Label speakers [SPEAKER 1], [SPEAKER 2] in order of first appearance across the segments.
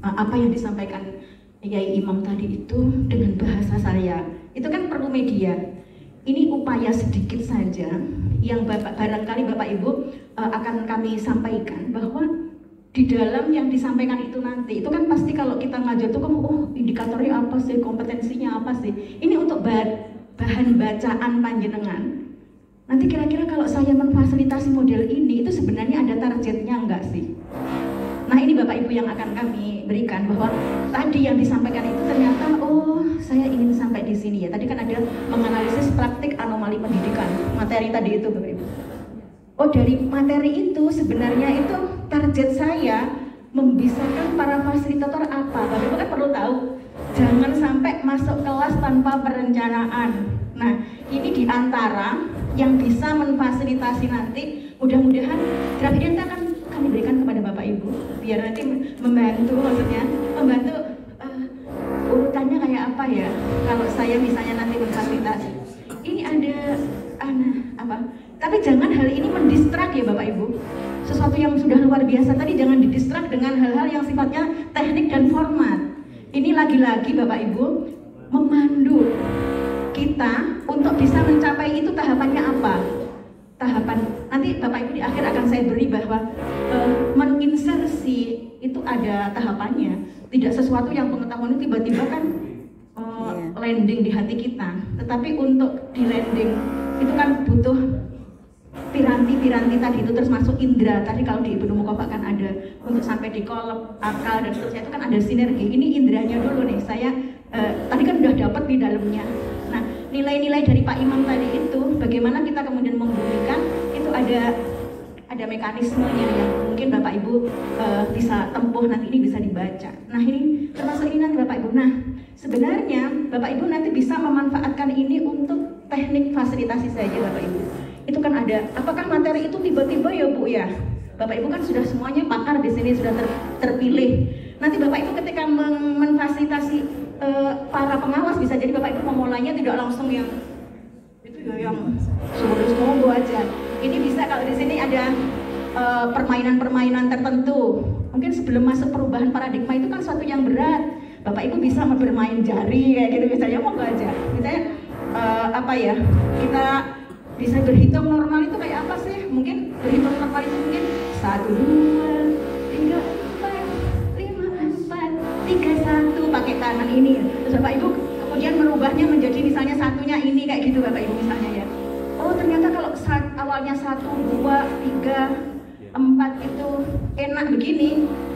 [SPEAKER 1] apa yang disampaikan Yai Imam tadi itu dengan bahasa saya. Itu kan perlu media. Ini upaya sedikit saja yang barangkali Bapak Ibu akan kami sampaikan, bahwa di dalam yang disampaikan itu nanti, itu kan pasti kalau kita ngajar tuh kan, indikatornya apa sih, kompetensinya apa sih. Ini untuk bahan bacaan panjenengan. Nanti kira-kira kalau saya memfasilitasi model ini, itu sebenarnya ada targetnya enggak sih? Nah ini Bapak Ibu yang akan kami berikan, bahwa tadi yang disampaikan itu ternyata saya ingin sampai di sini ya. Tadi kan ada menganalisis praktik anomali pendidikan, materi tadi itu Bapak Ibu. Dari materi itu sebenarnya itu target saya membisakan para fasilitator apa. Bapak Ibu kan perlu tahu, jangan sampai masuk kelas tanpa perencanaan. Nah ini diantara yang bisa memfasilitasi nanti, mudah-mudahan grafik ini akan kami berikan kepada Bapak Ibu biar nanti membantu, maksudnya membantu urutannya kayak apa ya. Kalau saya misalnya nanti memfasilitasi, ini ada apa, tapi jangan hal ini mendistrak ya Bapak Ibu. Sesuatu yang sudah luar biasa tadi jangan didistrak dengan hal-hal yang sifatnya teknik dan format. Ini lagi-lagi Bapak Ibu memandu kita untuk bisa mencapai itu. Tahapannya apa? Tahapan nanti Bapak Ibu di akhir akan saya beri, bahwa meninsersi itu ada tahapannya. Tidak sesuatu yang pengetahuan itu tiba-tiba kan landing di hati kita, tetapi untuk di landing itu kan butuh piranti-piranti tadi itu, terus masuk indera. Tadi kalau di Ibu Mukofa kan ada untuk sampai di kolom akal dan seterusnya, itu kan ada sinergi. Ini inderanya dulu nih, saya tadi kan udah dapat di dalamnya. Nah nilai-nilai dari Pak Imam tadi itu bagaimana kita kemudian membumikan itu, ada mekanismenya yang mungkin Bapak Ibu bisa tempuh, nanti ini bisa dibaca. Nah ini termasuk ini nanti Bapak Ibu. Nah sebenarnya Bapak Ibu nanti bisa memanfaatkan ini untuk teknik fasilitasi saja Bapak Ibu. Itu kan ada, apakah materi itu tiba-tiba ya Bu ya? Bapak Ibu kan sudah semuanya pakar di sini, sudah terpilih. Nanti Bapak Ibu ketika memfasilitasi para pengawas, bisa jadi Bapak Ibu memulainya tidak langsung yang itu ya, yang sungguh-sungguh aja. Ini bisa kalau di sini ada permainan-permainan tertentu. Mungkin sebelum masuk perubahan paradigma itu kan suatu yang berat. Bapak Ibu bisa bermain jari kayak gitu misalnya, mau aja. Misalnya apa ya? Kita bisa berhitung normal itu kayak apa sih? Mungkin berhitung normal itu mungkin 1, 2, 3, 4, 5, 4, 3, 1 pakai tangan ini. Terus Bapak Ibu kemudian merubahnya menjadi misalnya satunya ini kayak gitu Bapak Ibu misalnya ya. Ternyata kalau awalnya 1, 2, 3, 4 itu enak begini.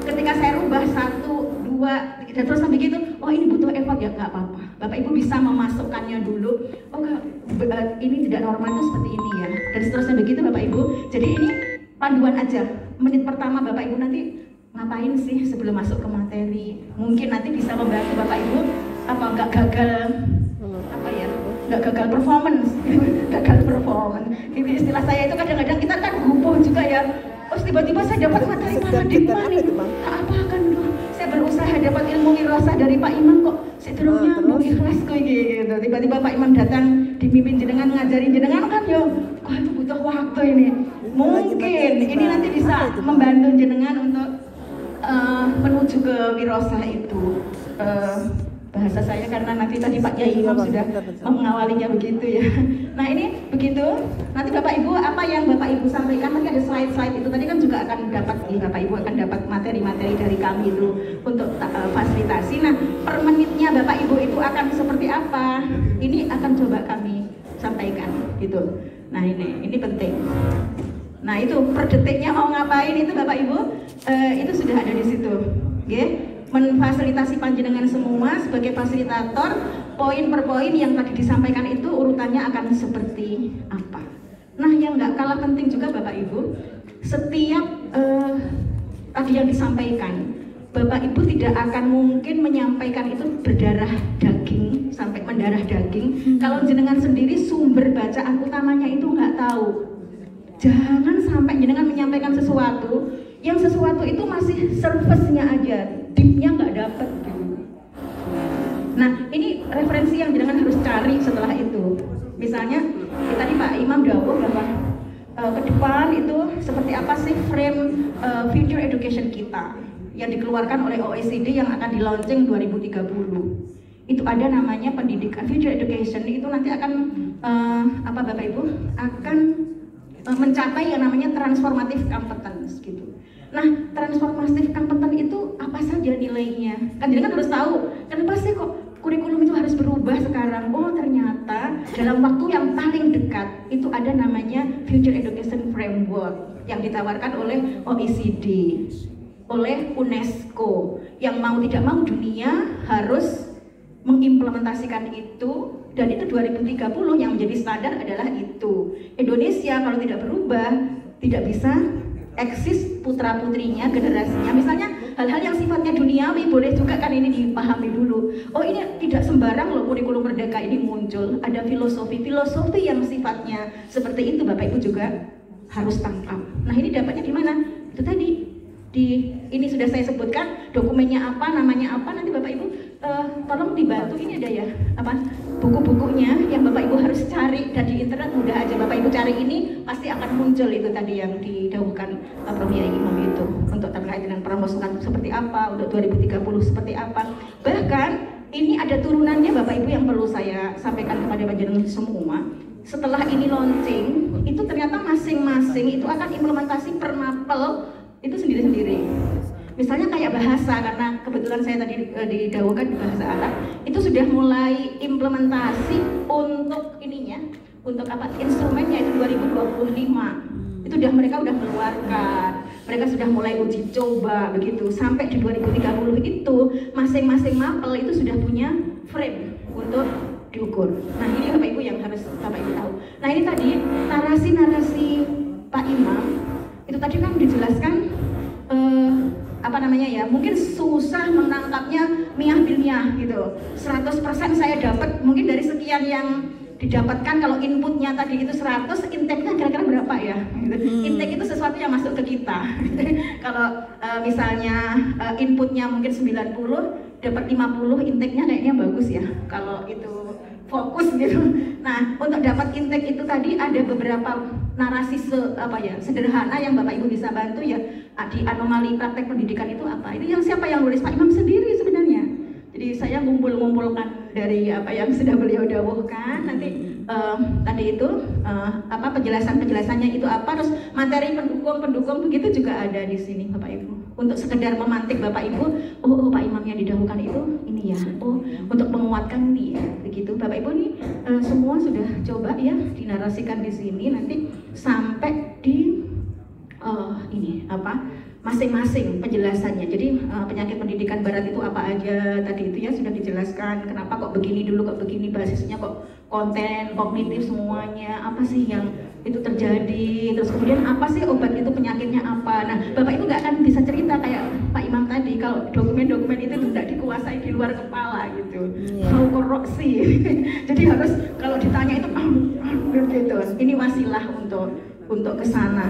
[SPEAKER 1] Ketika saya rubah 1, 2, dan terus sampai gitu, ini butuh effort ya, nggak apa-apa. Bapak Ibu bisa memasukkannya dulu. Ini tidak normal itu seperti ini ya, dan seterusnya begitu Bapak Ibu. Jadi ini panduan aja. Menit pertama Bapak Ibu nanti ngapain sih sebelum masuk ke materi? Mungkin nanti bisa membantu Bapak Ibu nggak gagal nggak gagal performance. Gagal performance. Ini istilah saya itu kadang-kadang kita kan gupuh juga ya. Tiba-tiba saya dapat materi paradigma nih. Apa kan saya berusaha dapat ilmu wirasah dari Pak Imam kok setidaknya mau ikhlas kok gitu. Tiba-tiba Pak Imam datang dipimpin jenengan ngajarin jenengan kan itu butuh waktu ini. Mungkin ini nanti bisa membantu jenengan untuk menuju ke wirasah itu. Bahasa saya karena nanti tadi Pak Yai Imam sudah mengawalinya begitu ya. Nah ini begitu. Nanti Bapak Ibu apa yang Bapak Ibu sampaikan, nanti ada slide-slide itu tadi kan juga akan dapat Bapak Ibu akan dapat materi-materi dari kami itu untuk fasilitasi. Nah per menitnya Bapak Ibu itu akan seperti apa? Ini akan coba kami sampaikan gitu. Nah ini penting. Nah itu per detiknya mau ngapain itu Bapak Ibu itu sudah ada di situ. Oke? Memfasilitasi panjenengan semua sebagai fasilitator, poin per poin yang tadi disampaikan itu urutannya akan seperti apa. Nah yang nggak kalah penting juga Bapak Ibu, setiap tadi yang disampaikan, Bapak Ibu tidak akan mungkin menyampaikan itu berdarah daging sampai mendarah daging kalau jenengan sendiri sumber bacaan utamanya itu nggak tahu. Jangan sampai jenengan menyampaikan sesuatu yang sesuatu itu masih surface-nya aja, deep-nya nggak dapet gitu. Nah ini referensi yang jenengan harus cari setelah itu. Misalnya tadi Pak Imam dawuh bahwa ke depan itu seperti apa sih frame future education kita. yang dikeluarkan oleh OECD yang akan di launching 2030. Itu ada namanya pendidikan future education, itu nanti akan apa Bapak Ibu akan mencapai yang namanya transformative competence gitu. Nah, transformative competence itu apa saja nilainya? Kan jadi kan harus tahu kenapa sih kok kurikulum itu harus berubah sekarang. Oh, ternyata dalam waktu yang paling dekat itu ada namanya future education framework yang ditawarkan oleh OECD, oleh UNESCO, yang mau tidak mau dunia harus mengimplementasikan itu, dan itu 2030 yang menjadi standar adalah itu. Indonesia kalau tidak berubah tidak bisa eksis putra putrinya, generasinya. Misalnya hal-hal yang sifatnya duniawi boleh juga kan ini dipahami dulu. Oh, ini tidak sembarang loh kurikulum merdeka ini muncul. Ada filosofi yang sifatnya seperti itu Bapak Ibu juga harus tangkap. Nah, ini dapatnya di mana? Itu tadi ini sudah saya sebutkan dokumennya apa, namanya apa. Nanti Bapak Ibu tolong dibantu, ini ada ya apa buku-bukunya yang Bapak Ibu harus cari, dan di internet mudah aja Bapak Ibu cari, ini pasti akan muncul itu tadi yang didahulukan Prof. Yai Imam itu untuk terkait dengan permusuhan seperti apa, untuk 2030 seperti apa. Bahkan ini ada turunannya Bapak Ibu yang perlu saya sampaikan kepada panjenengan semua. Setelah ini launching, itu ternyata masing-masing itu akan implementasi per mapel itu sendiri-sendiri. Misalnya kayak bahasa, karena kebetulan saya tadi didahulukan di bahasa Arab, itu sudah mulai implementasi untuk ininya, untuk apa instrumennya itu 2025. Itu mereka udah keluarkan, mereka sudah mulai uji coba begitu. Sampai di 2030 itu masing-masing mapel itu sudah punya frame untuk diukur. Nah, ini Bapak Ibu yang harus Bapak Ibu tahu. Nah, ini tadi narasi-narasi Pak Imam itu tadi kan dijelaskan apa namanya ya, mungkin susah menangkapnya miyah bilmiah gitu. 100% saya dapat, mungkin dari sekian yang didapatkan kalau inputnya tadi itu 100, intake-nya kira-kira berapa ya? Intake itu sesuatu yang masuk ke kita. Kalau misalnya inputnya mungkin 90, dapat 50, intake-nya kayaknya bagus ya. Kalau itu fokus gitu. Nah, untuk dapat intake itu tadi ada beberapa narasi sederhana yang Bapak Ibu bisa bantu ya. Di anomali praktek pendidikan itu apa? Itu yang siapa yang nulis? Pak Imam sendiri sebenarnya. Jadi saya ngumpulkan dari apa yang sudah beliau dawuhkan. Nanti tadi itu penjelasannya itu apa, terus materi pendukung begitu juga ada di sini Bapak Ibu. Untuk sekedar memantik Bapak Ibu, oh Pak Imam yang didahulukan itu ini ya. Oh, untuk menguatkan ini ya. Begitu Bapak Ibu nih semua sudah coba ya dinarasikan di sini, nanti sampai di ini apa masing-masing penjelasannya. Jadi penyakit pendidikan barat itu apa aja tadi itu ya sudah dijelaskan. Kenapa kok begini dulu, kok begini, basisnya kok konten, kognitif semuanya, apa sih yang itu terjadi, terus kemudian apa sih obat itu, penyakitnya apa. Nah, Bapak Ibu nggak akan bisa cerita kayak Pak Imam tadi kalau dokumen-dokumen itu tidak dikuasai di luar kepala gitu, mau korupsi. Jadi harus kalau ditanya itu gitu. Ini wasilah untuk ke sana.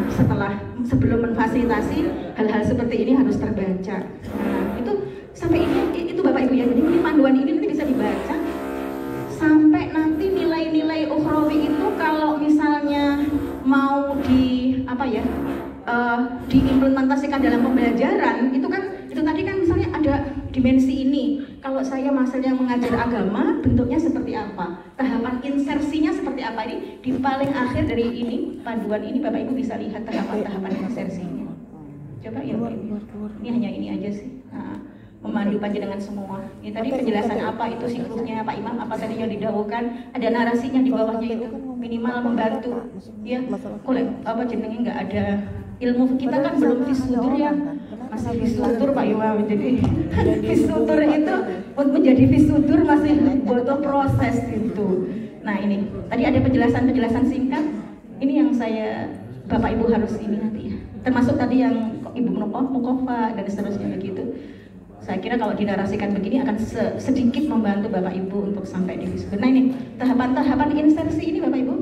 [SPEAKER 1] Sebelum memfasilitasi hal-hal seperti ini harus terbaca. Nah, itu sampai itu Bapak Ibu ya. Jadi ini panduan ini nanti bisa dibaca sampai nanti nilai-nilai ukhrawi itu kalau misalnya mau diimplementasikan dalam pembelajaran itu tadi kan misalnya ada dimensi ini. Kalau saya misalnya mengajar agama, bentuknya seperti apa? Tahapan insersinya seperti apa? Ini di paling akhir dari ini, panduan ini Bapak Ibu bisa lihat tahapan insersinya. Coba ya Bapak Ibu. Ini hanya ini aja sih. Nah, memandu panjenengan semua. Ini tadi penjelasan apa itu siklusnya Pak Imam, apa tadi yang didahulukan, ada narasinya di bawahnya itu, minimal membantu. Ya, kalau apa jenenge nggak ada ilmu kita kan belum fisutur ya, masih fisutur Pak Imam. Jadi fisutur itu untuk menjadi fisutur masih butuh proses gitu. Nah, ini tadi ada penjelasan singkat. Ini yang saya Bapak Ibu harus ini nanti ya. Termasuk tadi yang Ibu Mukofa dan seterusnya begitu. Saya kira kalau dinarasikan begini akan sedikit membantu Bapak Ibu untuk sampai di fisutur. Nah, ini tahapan-tahapan insersi ini Bapak Ibu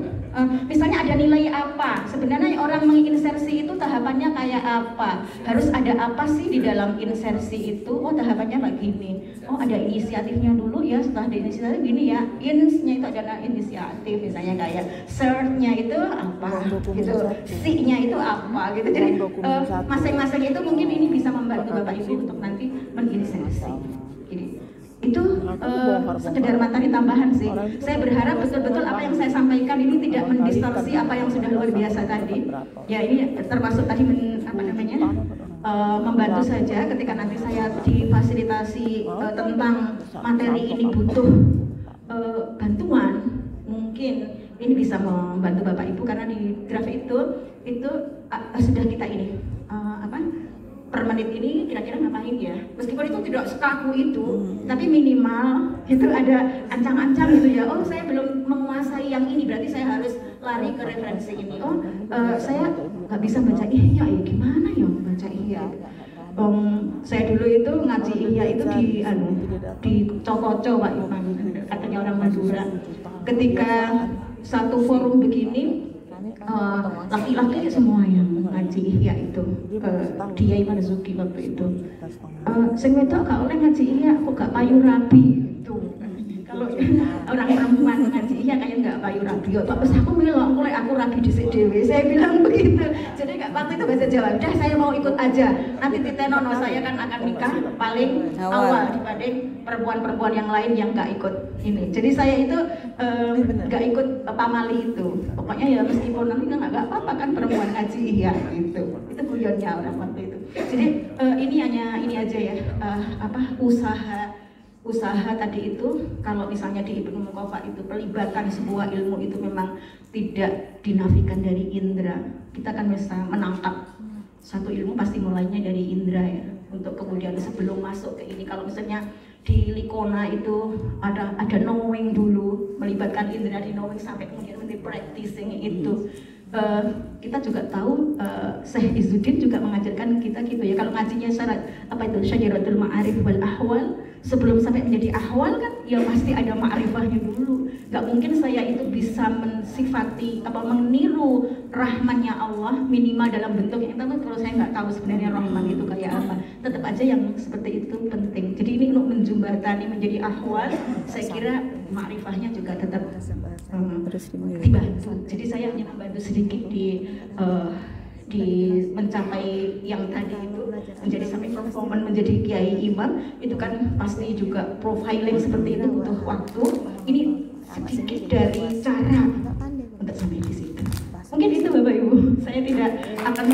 [SPEAKER 1] Misalnya ada nilai apa, sebenarnya orang menginsersi itu tahapannya kayak apa, harus ada apa sih di dalam insersi itu. Oh tahapannya begini, oh ada inisiatifnya dulu ya, setelah ada inisiatif gini ya, ins-nya itu adalah inisiatif, misalnya kayak search-nya itu apa, gitu, C-nya itu apa, gitu. Jadi masing-masing itu mungkin ini bisa membantu Bapak Ibu untuk nanti menginsersi. Jadi itu sekedar materi tambahan sih. Saya berharap betul-betul apa yang saya sampaikan ini tidak mendistorsi apa yang sudah luar biasa tadi. Ya ini termasuk tadi membantu saja ketika nanti saya difasilitasi tentang materi ini butuh bantuan, mungkin ini bisa membantu Bapak Ibu karena di draft itu sudah kita ini per menit ini kira-kira ngapain ya, meskipun itu tidak sekaku itu, tapi minimal itu ada ancang-ancang gitu ya. Oh saya belum menguasai yang ini, berarti saya harus lari ke referensi ini. Oh saya nggak bisa baca ihya ya, gimana ya baca ihya. Saya dulu itu ngaji ihya itu di Cokoco Pak Iman, katanya orang Madura. Ketika satu forum begini, laki-laki semua yang ngaji ihya itu, dia Imam Zuki waktu itu. Sing wedok gak oleh ngaji ihya, aku gak payu rabi. Tuh. Kalau orang perempuan ngaji ihya kayak nggak payu rabi. Terus aku bilang, aku rabi dhisik dhewe. Saya bilang begitu. Jadi waktu itu bahasa Jawa, udah saya mau ikut aja. Nanti titenono saya kan akan nikah paling awal dibanding perempuan-perempuan yang lain yang nggak ikut ini. Jadi saya itu nggak ikut pamali itu. Pokoknya ya meskipun nanti nggak apa-apa kan perempuan ngaji ihya gitu. Itu guyonnya orang waktu itu. Jadi ini aja ya, usaha tadi itu, kalau misalnya di Ibnu Muqaffa itu pelibatan sebuah ilmu itu memang tidak dinafikan dari indera. Kita kan bisa menangkap satu ilmu pasti mulainya dari indera ya, untuk kemudian sebelum masuk ke ini. Kalau misalnya di Likona itu ada knowing dulu, melibatkan indera di knowing sampai kemudian nanti practicing itu. Kita juga tahu Syekh Izzuddin juga mengajarkan kita gitu ya, kalau ngajinya syarat apa itu syajaratul ma'arif wal ahwal, sebelum sampai menjadi ahwal kan ya pasti ada ma'rifahnya dulu. Gak mungkin saya itu bisa mensifati meniru rahmannya Allah minimal dalam bentuk yang itu kalau saya nggak tahu sebenarnya rahman itu kayak apa. Tetap aja yang seperti itu penting. Jadi ini untuk menjembatani menjadi ahwal, saya kira ma'rifahnya juga tetap dibantu. Jadi saya hanya membantu sedikit di mencapai yang tadi itu, menjadi sampai performan menjadi kiai imam itu kan pasti juga profiling seperti itu butuh waktu. Ini sedikit dari cara untuk sampai di situ. Mungkin itu Bapak Ibu, saya tidak akan